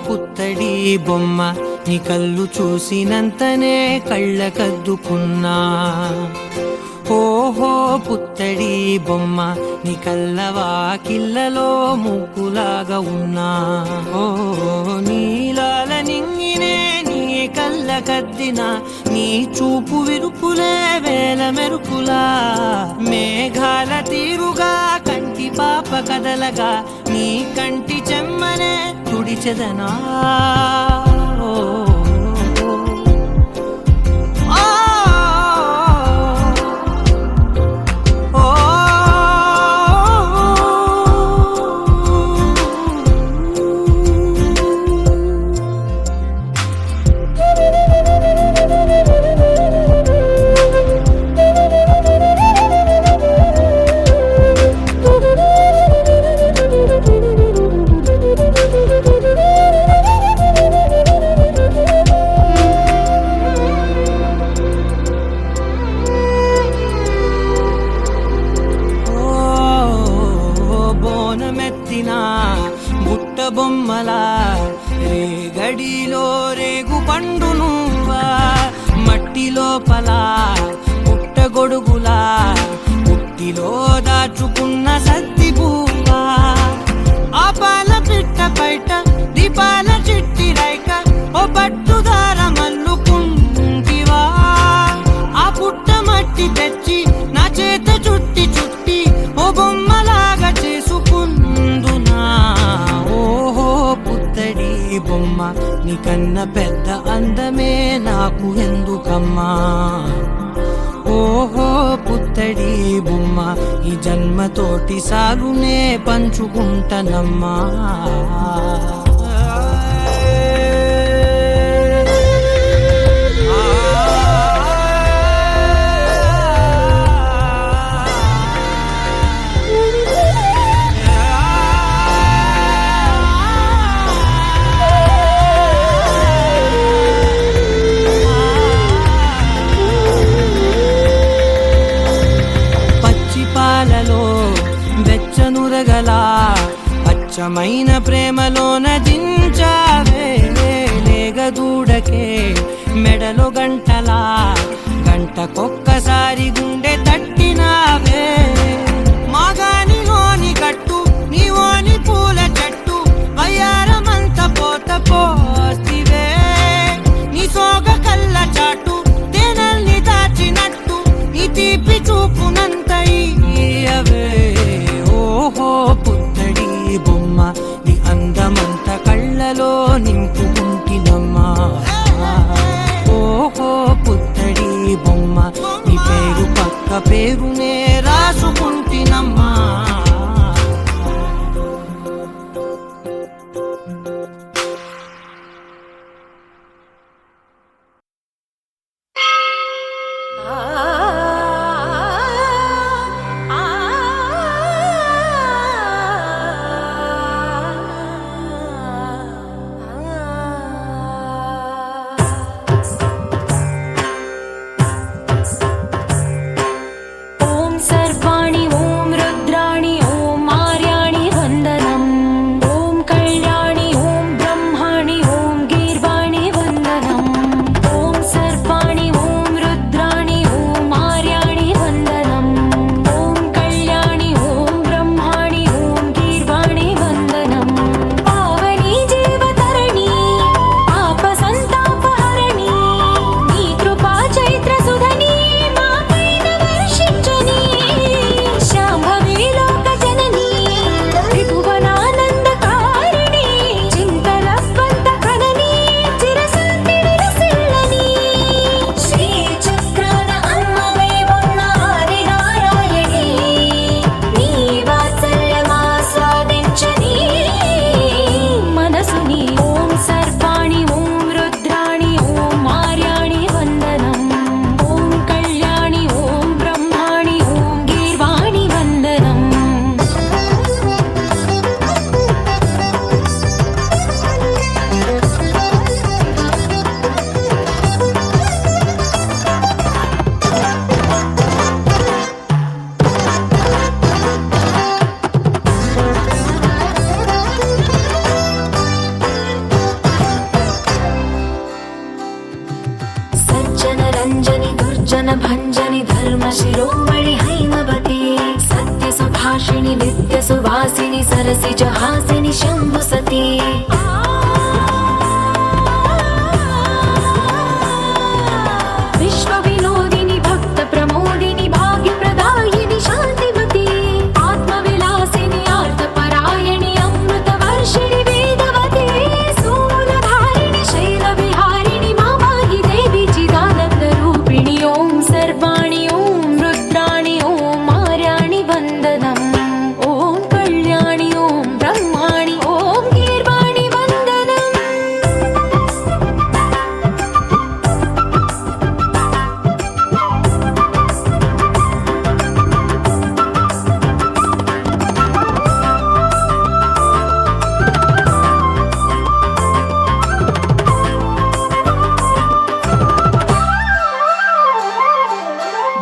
పుత్తడి బొమ్మ నీ కళ్ళు చూసినంతనే కళ్ళకద్దుకున్నా. ఓహో పుత్తడి బొమ్మ నీ కళ్ళవాకిళ్ళలో ముగ్గులాగా ఉన్నా. ఓ నీలాల నింగినే నీ కళ్ళకద్దిన నీ చూపు విరుపులే వేల మెరుపులా. మేఘాల తీరుగా కంటి పాప కదలగా నీ కంటి చెమ్మనే తుడిచెదనా. బుట్ట బొమ్మలా రేగడిలో రేగు పండు నువ్వా. మట్టి లోపల పుట్ట గొడుగులా పుట్టిలో దాచుకున్న సత్తి పువ్వా. ఆ పాల పిట్ట బయట దీపాల చిట్టి రైక ఓ పట్టుదార మల్లుకుంటివా. ఆ పుట్ట మట్టి తెచ్చి నా చేత చుట్టి చుట్టి ఓ బొమ్మలాగా చేసుకుందునా. ఓహో పుత్తడి బొమ్మ నీకన్న పెద్ద అందమే నాకు ఎందుకమ్మా. ఓహో పుత్తడి బొమ్మ ఈ జన్మతోటి సాగునే పంచుకుంటనమ్మా. పాలలో వెచ్చనురగలా పచ్చమైన ప్రేమలోన దించావే. లేగదూడకే మెడలో గంటలా గంటకొక్కసారి గుండె తట్టినావే. మాగానిలోని గట్టు నీవోని పూల చెట్టు వయ్యారమంత పోత పోస్తివే. నీ సోగ కళ్ళ చాటు తేనల్ని దాచినట్టు నీ తీపి చూపునంత ఇయ్యవే. ఓహో పుత్తడి బొమ్మ నీ అందమంత కళ్ళలో నింపుకుంటినమ్మా. ఓహో పుత్తడి బొమ్మ నీ పేరు పక్క పేరునే రాసుకుంటా. విలాసిని నిత్య సువాసిని సరసిజ హాసిని శంభు సతీ విశ్వ వినోదిని భక్త ప్రమోదిని భాగ్య ప్రదాయిని శాంతిమతి ఆత్మ విలాసిని ఆర్త పరాయణి అమృత వర్షిణి వేదవతి స్థూలధారిణి శైల విహారిణి మామాహి దేవి చిదానంద రూపిణి ఓం సర్వాణి ఓం రుద్రాణి ఓం మార్యాణి వందనం ఓం కళ్యాణి ఓం బ్రహ్మాణి ఓం గీర్వాణి వందనం.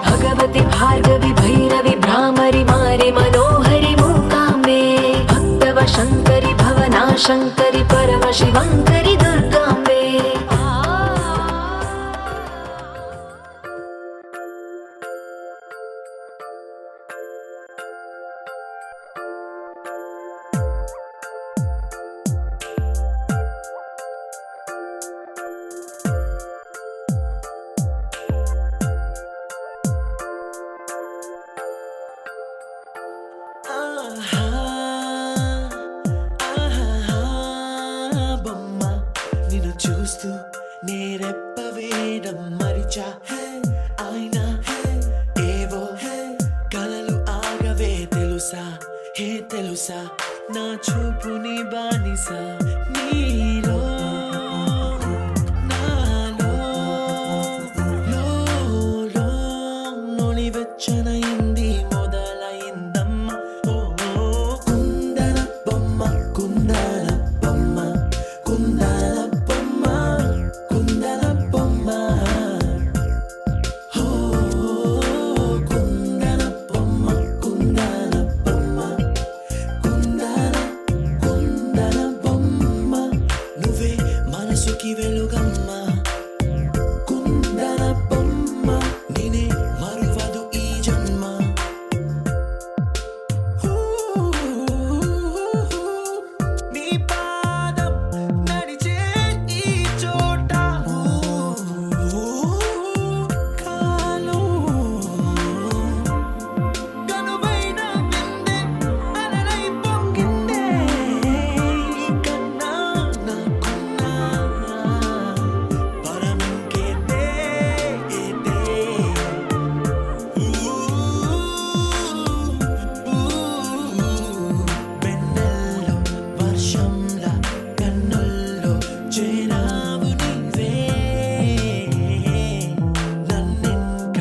भगवति भार्गवि भैरवि भ्रामरि मारि मनोहरि मूकाम्बे भक्तव शङ्करि भवना शङ्करि परम शिवङ्करि दुर्गाम्बे ఆహా, ఆహా, బొమ్మ నిన్ను చూస్తూ నేరెప్ప వేయడం మరిచా అయినా ఏవో కలలు ఆగవే తెలుసా హే తెలుసా నా చూపుని బానిసా నీలో నాలో లోలో నొలి వెచ్చనైంది మొదలైందమ్మ ఓ కుందన బొమ్మ కుందన బొమ్మ కుందన బొమ్మ కుందన బొమ్మ ఓ కుందన బొమ్మ కుందన బొమ్మ కుందన కుందన బొమ్మ నువ్వే మనసుకి వెలుగమ్మ కుందన బొమ్మ నేనే మరువదు ఈ జన్మ నీ పాదం నడిచే ఈ చోట కాలం కనువైన విందే అలలై పొంగిందే ఈ కన్నా నాకున్నా పరమింకేదే ఏదే వెన్నెల్లో వర్షంలా కన్నుల్లో చేరావు నీవే నన్నింక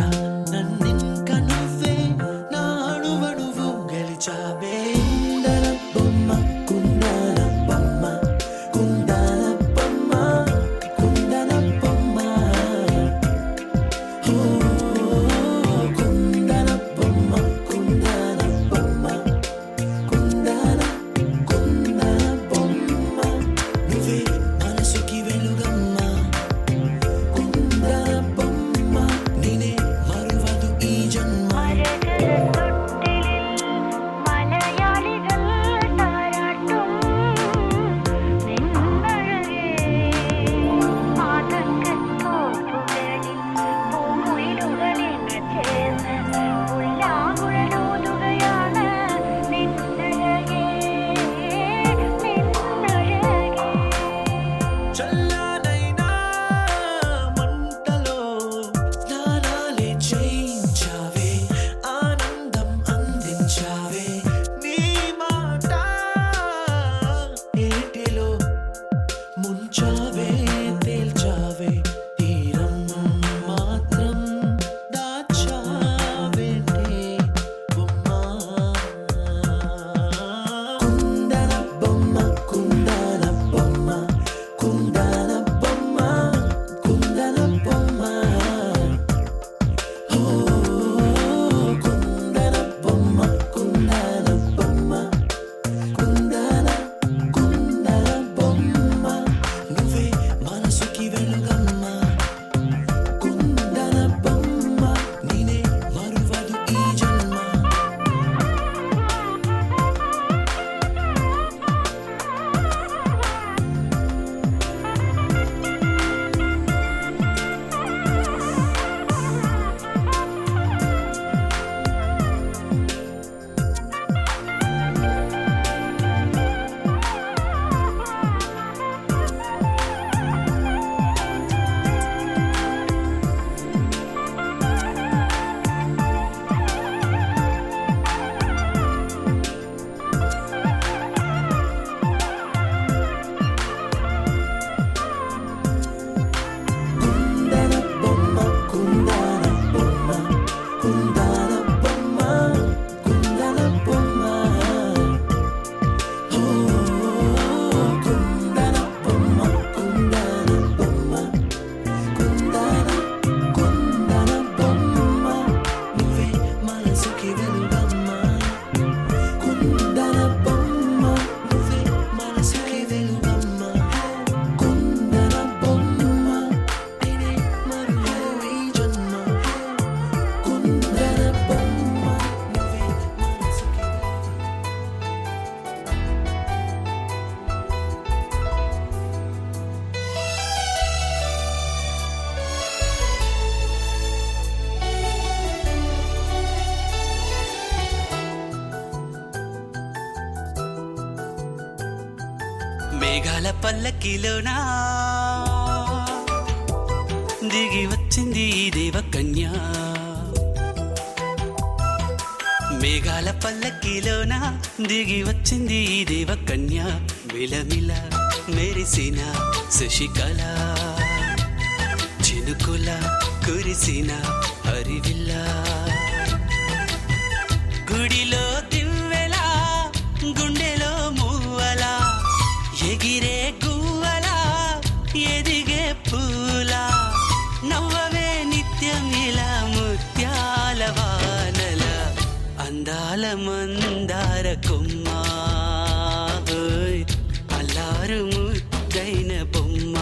నువ్వే నా అణువణువు గెలిచావే కుందన బొమ్మ కుందన బొమ్మ కుందన బొమ్మ కుందన బొమ్మ ఓ కుందన బొమ్మ కుందన బొమ్మ కుందన కుందన బొమ్మ నువ్వే మనసుకి వెలుగమ్మ కుందన బొమ్మ నేనే మరువదు ఈ జన్మ മരകത തൊട്ടിലിൽ മലയാള మేఘాల పల్లకిలోనా దిగి వచ్చింది ఈ దేవకన్య మేఘాల పల్లకిలోన దిగి వచ్చింది ఈ దేవకన్య మిలమిల మెరిసిన శశికళ చినుకుల కురిసిన హరివిల్ల గుడిలో దివ్వెలా గుండెలో మువ్వలా ఎగిరే గువ్వలా ఎదిగే పూలా నవ్వవే నిత్యం ఇలా ముత్యాల వానల అందాల మందార కొమ్మ ఓయ్ అల్లారు ముద్దైన బొమ్మ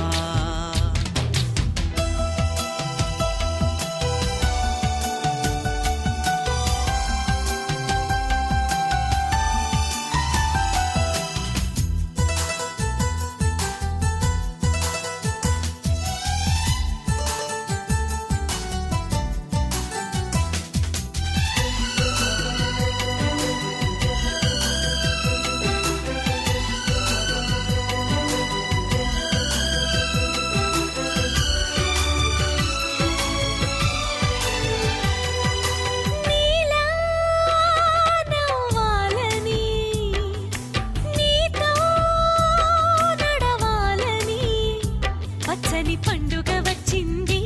పండుగ వచ్చింది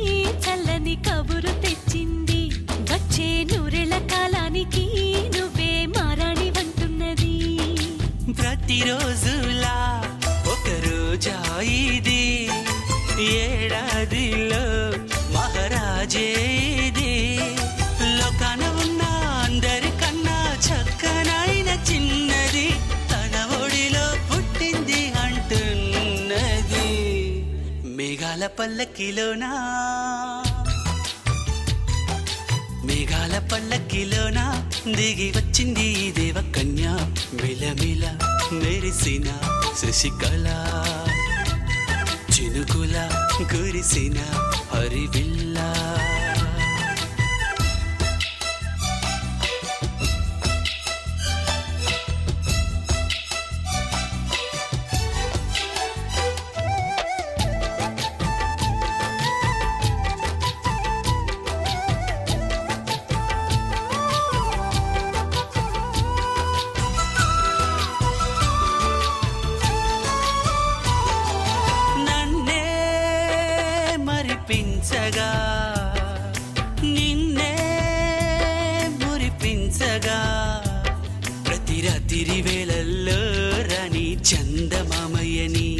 చల్లని కబురు తెచ్చింది వచ్చే నూరెల కాలానికి నువ్వే మారాణి వంటున్నది ప్రతిరోజులా ఒక రోజా ఇది ఏడాదిలో మహారాజే ఇది లోకాన ఉన్న అందరికన్నా చక్కనైన చిన్నది తన ఒడిలో పుట్టింది అంటున్నది మేఘాల పల్లకిలోనా మేఘాల పల్లకిలోనా దిగి వచ్చింది ఈ దేవకన్య మిలమిల మెరిసిన శశికళ చినుకుల కురిసిన హరివిల్లా మరిపించగా నిన్నే మురిపించగా ప్రతి రాత్రి వేళల్లో రాణి చందమామయ్యని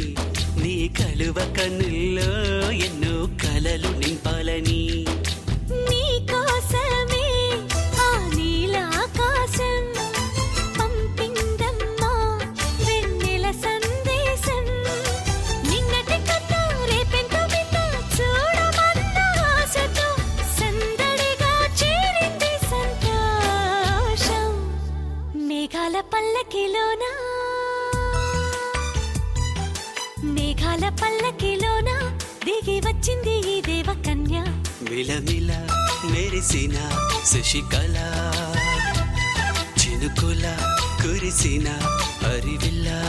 నీ కలువ కన్నుల్లో ఎన్నో కలలు నింపాలని నీ కోసమే ఆ నీలాకాశం పంపిందమ్మా వెన్నెల సందేశం నిన్నటి కథ రేపెంత వింత చూడమన్న ఆశతో సందడిగా చేరింది సంతోషం మేఘాల పల్లకిలోనా మేఘాల పల్లకిలోనా దిగి వచ్చింది ఈ దేవకన్య మిలమిల మెరిసిన శశికళ చినుకుల కురిసిన హరివిల్లా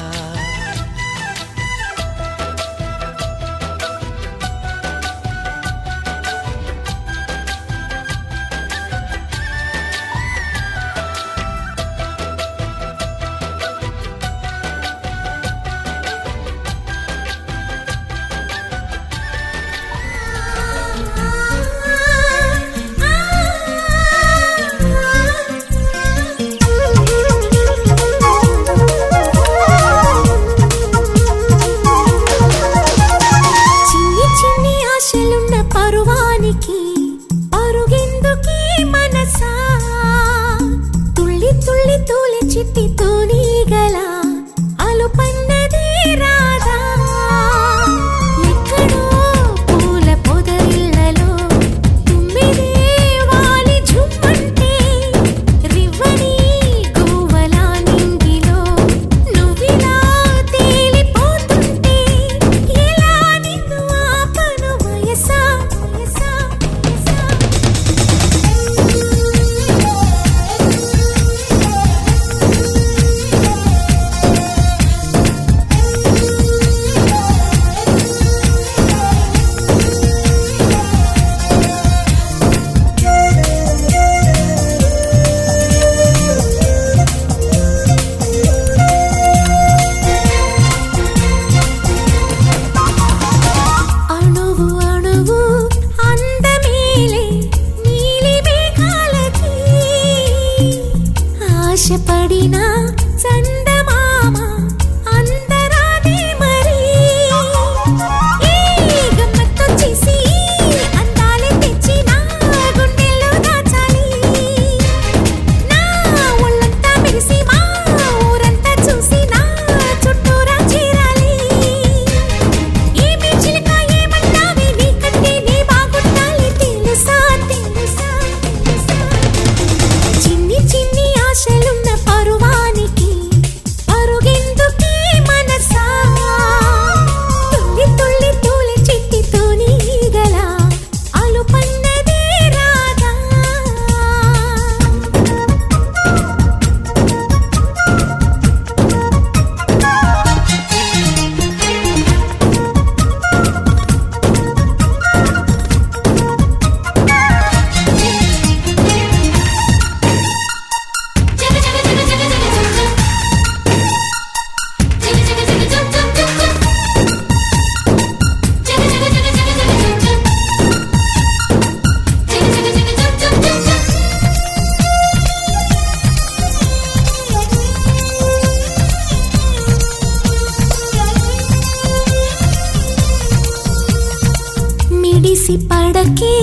ఎగిసి పడకే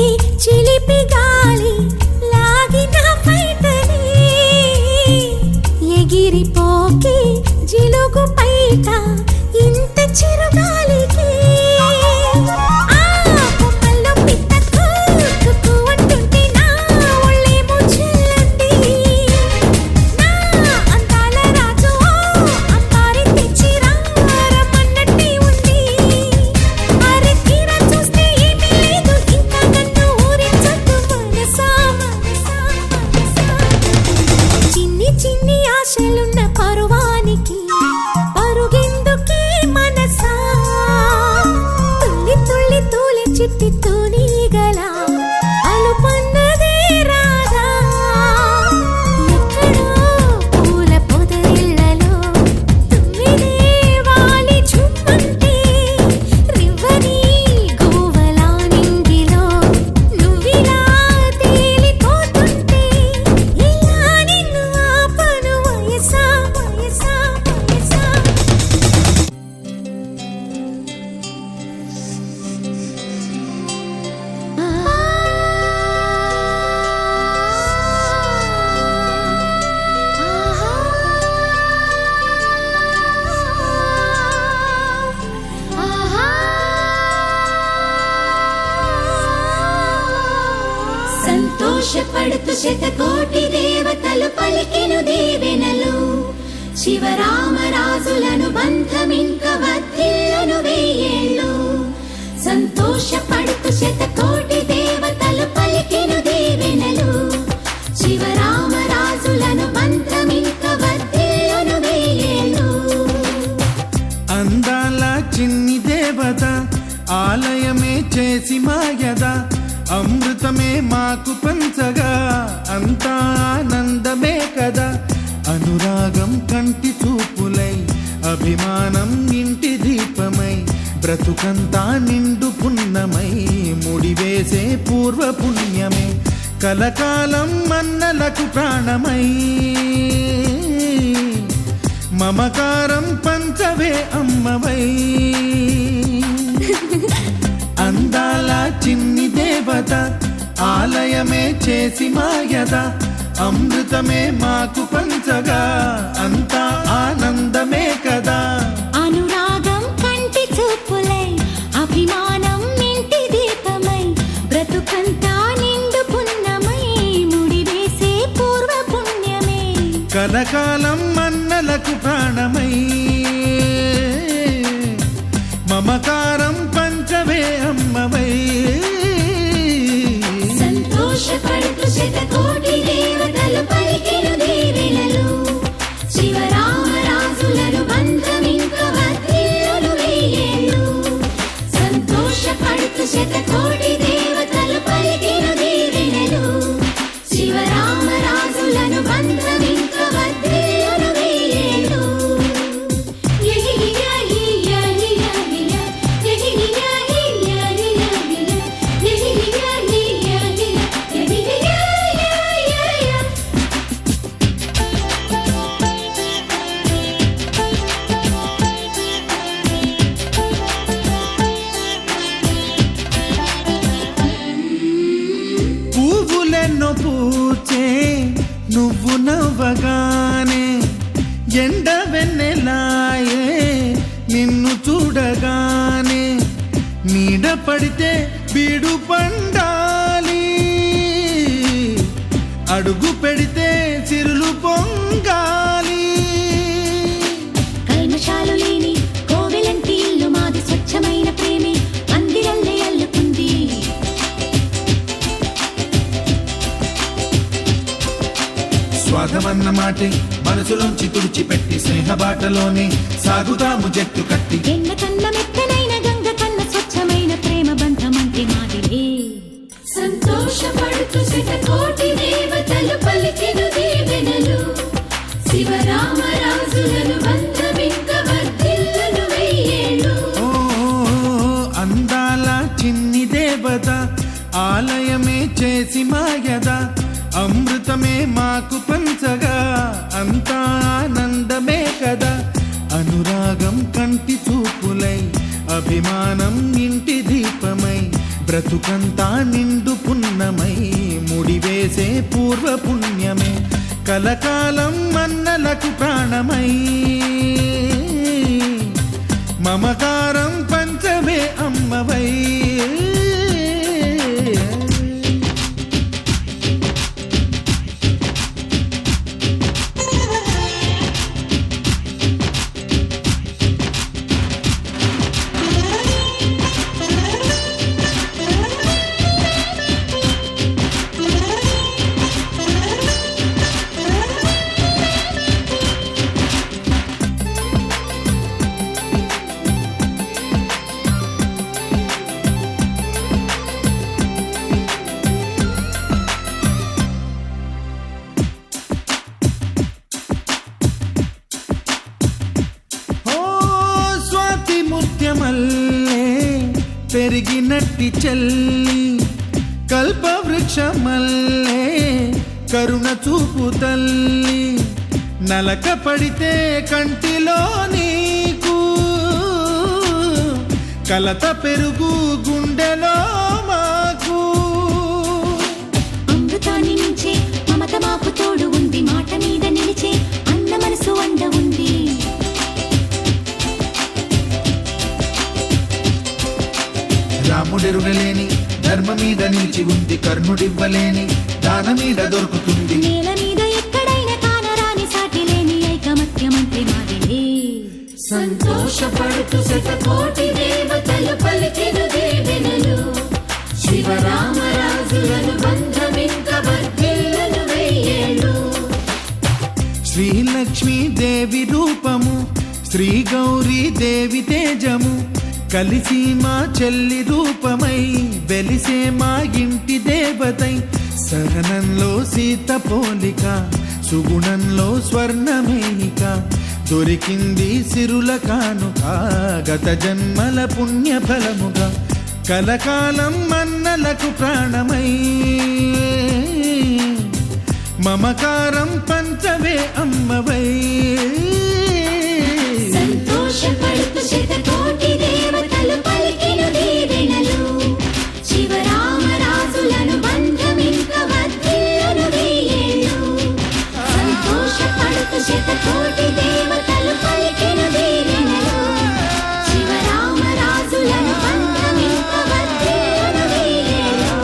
చిలిపి గాలి లాగిన బయటనే ఎగిరిపోకే జిలుగు పైట ఇంత చిరుగాలికి సంతోషపడుతూ శతకోటి దేవతలు పలికెను దీవెనలు శివరామరాజులను బంధమింక వర్ధిల్లును వెయ్యేళ్ళు సంతోషపడుతూ శతకోటి దేవతలు పలికెను దీవెనలు శివరామరాజులను బంధమింక వర్ధిల్లును వెయ్యేళ్ళు అందాల చిన్ని దేవత ఆలయమే చేసి మాయద అమృతమే మాకు పంచగా అంతా ఆనందమే కదా అనురాగం కంటి చూపులై అభిమానం ఇంటి దీపమై బ్రతుకంతా నిండు పున్నమై ముడివేసే పూర్వ పుణ్యమే కలకాలం మన్నలకు ప్రాణమై మమకారం పంచవే అమ్మవై అందాల చిన్ని దేవత ఆలయమే చేసి మాయద అమృతమే మాకు పంచగా అంతా ఆనందమే కదా అనురాగం కంటి చూపులై అభిమానం ఇంటి దీపమై బ్రతుకంతా నిండు పున్నమై ముడివేసే పూర్వ పుణ్యమే కలకాలం మన్నలకు ప్రాణమై మమకారం పంచవే అమ్మవై సంతోషపడుతూ శతకోటి దేవతలు పలికెను దీవెనలు శివరామరాజులను బంధమింక వర్ధిల్లును వెయ్యేళ్ళు సంతోషపడుతూ శతకోటి దేవతలు పలికెను దీవెనలు శివరామరాజులను బంధమింక వర్ధిల్లును వెయ్యేళ్ళు పువ్వులెన్నో పూచే నువ్వు నవ్వగానే ఎండ వెన్నెలాయే నిన్ను చూడగానే నీడ పడితే బీడు పండాలి అడుగు పెడితే చిరులు పొంగాలి కల్మషాలు లేని కోవెలంటి ఇల్లు మాది స్వచ్ఛమైన ప్రేమే అందిరల్లే అల్లుకుంది స్వాగమన్న మాటే మనసులోంచి తుడిచిపెట్టి స్నేహబాటలోనే సాగుదాము జట్టు కట్టి ఎన్న కన్న మెత్తనైన గంగ కన్న స్వచ్ఛమైన ప్రేమ బంధమంటే మాదిలే సంతోషపడుతూ శతకోటి దేవతలు పలికెను దీవెనలు శివరామరాజులను బంధమింక వర్ధిల్లును వెయ్యేళ్ళు అందాల చిన్ని దేవత ఆలయమే చేసి మాయద అమృతమే మాకు పంచగా అంతా ఆనందమే కదా అనురాగం కంటి చూపులై అభిమానం ఇంటి దీపమై బ్రతు బ్రతుకంతా నిండు పున్నమై ముడివేసే పూర్వ పుణ్యమే కలకాలం మన్నలకు ప్రాణమై మమకారం పంచవే అమ్మవై పెరిగినట్టి చెల్లి కల్పవృక్షమల్లే కరుణ చూపు తల్లి నలక పడితే కంటిలో నీకు కలత పెరుగు గుండెలో మాకు అమృతాన్ని మించే మమత మాకు తోడు ఉంది మాట మీద నిలిచే అన్న మనసు అండ ఉంది రాముడెరుగలేని ధర్మ మీద నిలిచి ఉంది కర్ణుడివ్వలేని దాన మీద దొరుకుతుంది నేల మీద ఎక్కడైనా కానరాని సాటి లేని ఐకమత్యమంటే మాదిలే సంతోషపడుతూ శతకోటి దేవతలు పలికెను దేవెనలు శివరామరాజులను బంధమింక వర్ధిల్లును వెయ్యేళ్ళు శ్రీలక్ష్మీ దేవి రూపము శ్రీ గౌరీ దేవి తేజము కలిసి మా చెల్లి రూపమై వెలిసే మా ఇంటి దేవతై సహనంలో సీత పోలిక సుగుణంలో స్వర్ణమేనిక దొరికింది సిరుల కానుక గత జన్మల పుణ్య ఫలముగా కలకాలం మన్నలకు ప్రాణమై మమకారం పంచవే అమ్మవై సంతోషపడుతూ శతకోటి దేవతలు పలికిన దీవెనలు శివరామరాజులను బంధమింక వర్ధిల్లును వెయ్యేళ్ళు సంతోషపడుతూ శతకోటి దేవతలు పలికిన దీవెనలు శివరామరాజులను బంధమింక వర్ధిల్లును వెయ్యేళ్ళు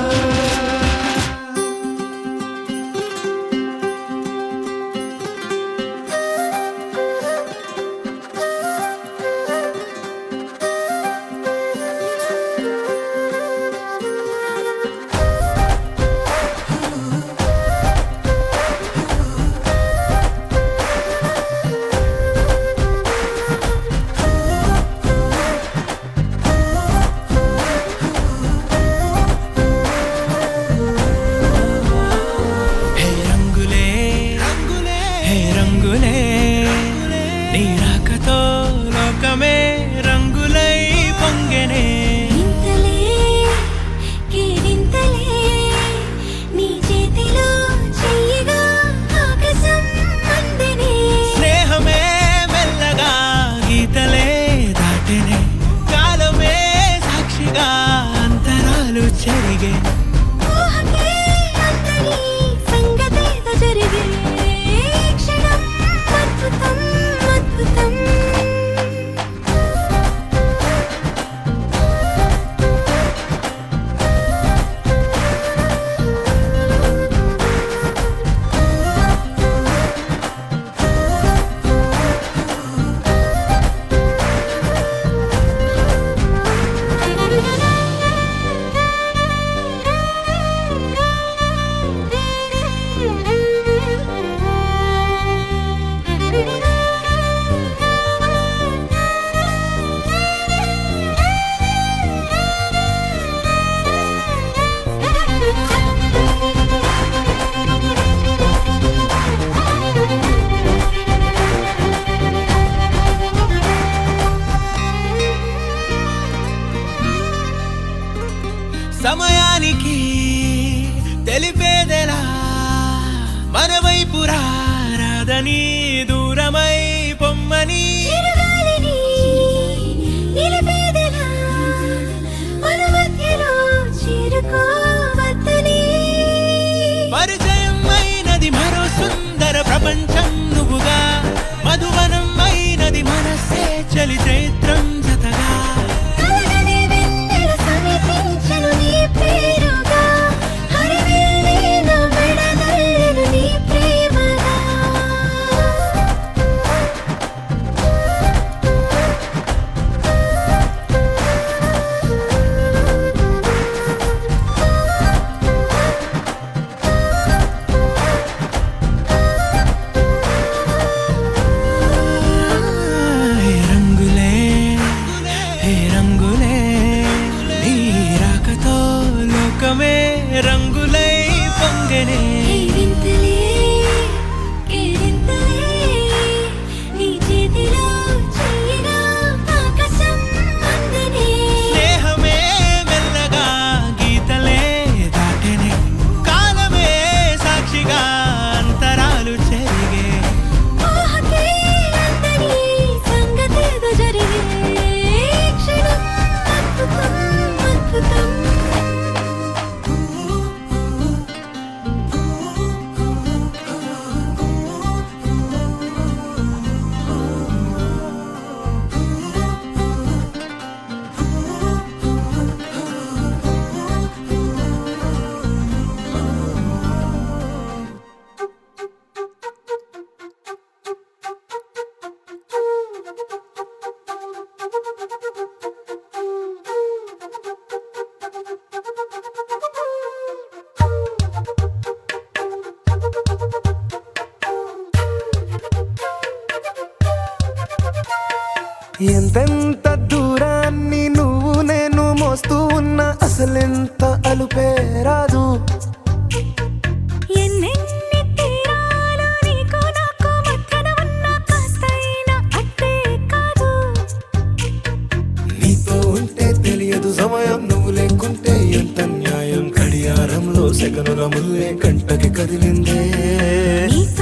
హే రంగులే హే రంగులే నీ రాకతో లోకమే రంగులై పొంగెనే ఇంతలే కేరింతలే నీ చేతిలో చెయ్యగా ఆకాశం అందనే స్నేహమే మెల్లగా గీతలే దాటెనే కాలమే సాక్షిగా అంతరాలు చెరిగే ఊహకే అంతని సంగతేదో జరిగే క్షణం అద్భుతం అద్భుతం సమయానికి తెలిపేదెలా మన వైపు రాదని దూరమై పొమ్మని చిరుగాలిని నిలిపేదెలా మన మధ్యలో ఎంతెంత దూరాన్ని నువ్వు నేను మోస్తూ ఉన్నా అసలెంత అలుపే రాదు. ఎన్నెన్ని తీరాలు నీకు నాకు మధ్యన ఉన్న కాస్తైనా అట్టే కాదు. నీతో ఉంటే తెలియదు సమయం, నువ్వు లేకుంటే ఎంత న్యాయం. గడియారంలో సెకనుల ముల్లే కంటకి కదిలిందే. నీతో